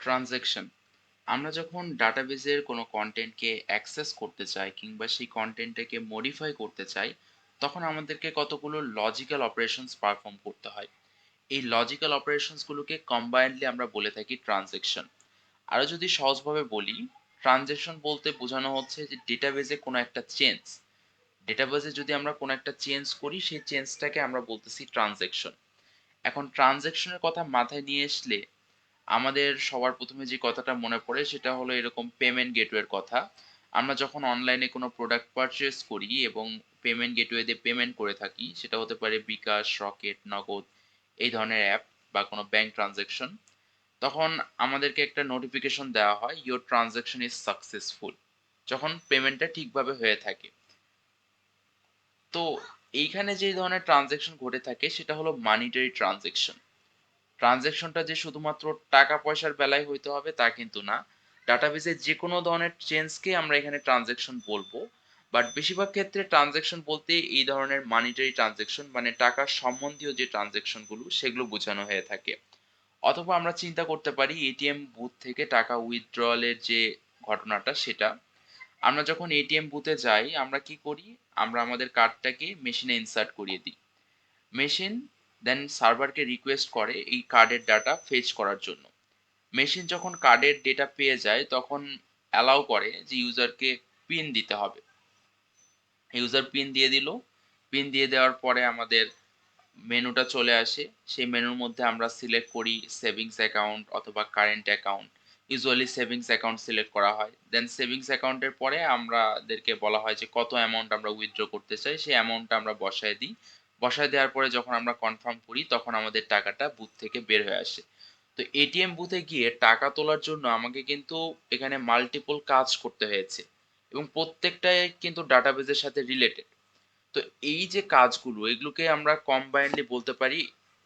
Transaction. আমরা যখন ডাটাবেজের কোনো কন্টেন্টকে অ্যাক্সেস করতে চাই কিংবা সেই কন্টেন্টটাকে মডিফাই করতে চাই, তখন আমাদেরকে কতগুলো লজিক্যাল অপারেশনস পারফর্ম করতে হয়। এই লজিক্যাল অপারেশনসগুলোকে কম্বাইন্ডলি আমরা বলে থাকি ট্রানজ্যাকশন। আরো যদি সহজভাবে বলি, ট্রানজ্যাকশন বলতে বোঝানো হচ্ছে যে ডেটাবেজে কোনো একটা চেঞ্জ। ডেটাবেজে যদি আমরা কোনো একটা চেঞ্জ করি, সেই চেঞ্জটাকে আমরা বলতেছি ট্রানজ্যাকশন। এখন ট্রানজ্যাকশনের কথা মাথায় নিয়ে আসলে আমাদের সবার ১ম এ যে কথাটা মনে পড়ে সেটা হলো এরকম পেমেন্ট গেটওয়ের কথা। আমরা যখন অনলাইনে কোনো প্রোডাক্ট পারচেজ করি এবং পেমেন্ট গেটওয়ে দিয়ে পেমেন্ট করে থাকি, সেটা হতে পারে বিকাশ, রকেট, নগদ এই ধরনের অ্যাপ বা কোনো ব্যাংক ট্রান্সেকশন। তখন আমাদেরকে একটা নোটিফিকেশন দেওয়া হয়, "ইওর ট্রান্সেকশন ইজ সাকসেসফুল" যখন পেমেন্টটা ঠিকভাবে হয়ে থাকে। তো এইখানে যে ধরনের ট্রান্সেকশন ঘটে থাকে সেটা হলো মানিটারি ট্রান্সেকশন। ট্রান্সেকশনটা যে শুধুমাত্র টাকা-পয়সার বেলায় হইতে হবে তা কিন্তু না। ডাটাবেজে যেকোনো ধরনের চেঞ্জকে আমরা এখানে ট্রান্সেকশন বলবো। বাট বেশিরভাগ ক্ষেত্রে ট্রান্সেকশন বলতে এই ধরনের মানিটারি ট্রান্সেকশন মানে টাকা সম্বন্ধীয় যে ট্রান্সেকশন গুলো সেগুলো বোঝানো হয়ে থাকে। অথবা আমরা চিন্তা করতে পারি এটিএম বুথ থেকে টাকা উইথড্রয়াল এর যে ঘটনাটা সেটা। আমরা যখন এটিএম বুথে যাই আমরা কি করি? আমরা আমাদের কার্ডটাকে মেশিনে ইনসার্ট করিয়ে দিই। মেশিন দেন সার্ভারকে রিকোয়েস্ট করে এই কার্ডের ডাটা ফেচ করার জন্য। মেশিন যখন কার্ডের ডেটা পেয়ে যায় তখন অ্যালাউ করে যে ইউজারকে পিন দিতে হবে। ইউজার পিন দিয়ে দিল। পিন দিয়ে দেওয়ার পরে আমাদের মেনুটা চলে আসে। সেই মেনুর মধ্যে আমরা সিলেক্ট করি সেভিংস অ্যাকাউন্ট অথবা current account. Usually savings account select করা হয়। দেন সেভিংস অ্যাকাউন্টের পরে আমাদেরকে বলা হয় যে কত অ্যামাউন্ট আমরা উইথড্র করতে চাই, সেই অ্যামাউন্টটা আমরা বসায় দিই। বসায় দেওয়ার পরে যখন আমরা কনফার্ম করি তখন আমাদের টাকাটা বুথ থেকে বের হয়ে আসে। তো এটিএম বুথে গিয়ে টাকা তোলার জন্য আমাকে কিন্তু এখানে মাল্টিপল কাজ করতে হয়েছে এবং প্রত্যেকটাই কিন্তু ডাটাবেজের সাথে রিলেটেড। তো এই যে কাজগুলো এগুলোকে আমরা কম্বাইন্ডলি বলতে পারি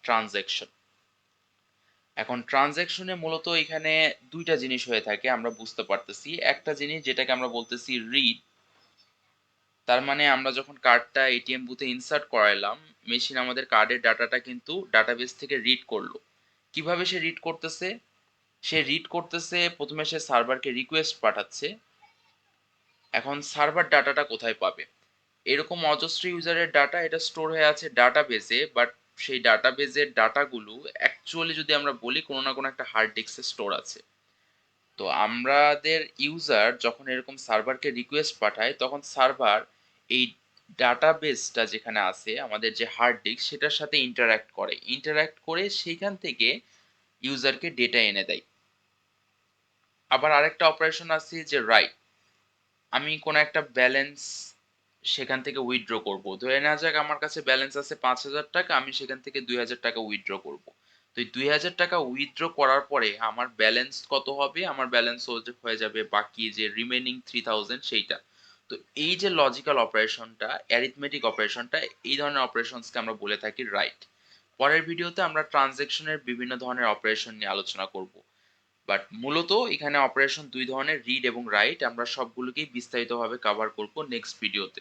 ট্রানজ্যাকশন। এখন ট্রানজ্যাকশনে মূলত এখানে ২ টা জিনিস হয়ে থাকে আমরা বুঝতে পারতেছি। একটা জিনিস যেটাকে আমরা বলতেছি রিড, তার মানে আমরা যখন কার্ডটা এটিএম বুথে ইনসার্ট করাইলাম, মেশিন আমাদের কার্ডের ডাটাটা কিন্তু ডাটাবেস থেকে রিড করলো। কিভাবে সে রিড করতেছে? সে রিড করতেছে ১ম এ সে সার্ভারকে রিকোয়েস্ট পাঠাচ্ছে। এখন সার্ভার ডাটাটা কোথায় পাবে? এরকম অজস্র ইউজারের ডাটা এটা স্টোর হয়ে আছে ডাটাবেজে, বাট সেই ডাটাবেজের ডাটাগুলো অ্যাকচুয়ালি যদি আমরা বলি কোনো না কোনো একটা হার্ড ডিস্কে স্টোর আছে। তো আমাদের ইউজার যখন এরকম সার্ভারকে রিকোয়েস্ট পাঠায় তখন সার্ভার এই ডাটাবেসটা যেখানে আছে আমাদের যে হার্ড ডিস্ক সেটার সাথে ইন্টারঅ্যাক্ট করে। ইন্টারঅ্যাক্ট করে সেইখান থেকে ইউজারকে ডেটা এনে দেয়। আবার আরেকটা অপারেশন আছে যে রাইট। আমি কোনো একটা ব্যালেন্স সেখান থেকে উইথড্র করব। ধরে নেওয়া যাক আমার কাছে ব্যালেন্স আছে ৳৫,০০০, আমি সেখান থেকে ৳২,০০০ উইথড্র করব। তো এই ৳২,০০০ উইথড্র করার পরে আমার ব্যালেন্স কত হবে? আমার ব্যালেন্স হয়ে যাবে বাকি যে রিমেইনিং ৩,০০০ সেইটা। তো এই যে লজিক্যাল অপারেশনটা, অ্যারিথমেটিক অপারেশনটা, এই ধরনের অপারেশনসকে আমরা বলে থাকি রাইট। পরের ভিডিওতে আমরা ট্রান্সেকশনের বিভিন্ন ধরনের অপারেশন নিয়ে আলোচনা করব। বাট মূলত এখানে অপারেশন ২ ধরনের রিড এবং রাইট আমরা সবগুলোকেই বিস্তারিতভাবে কভার করব নেক্সট ভিডিওতে।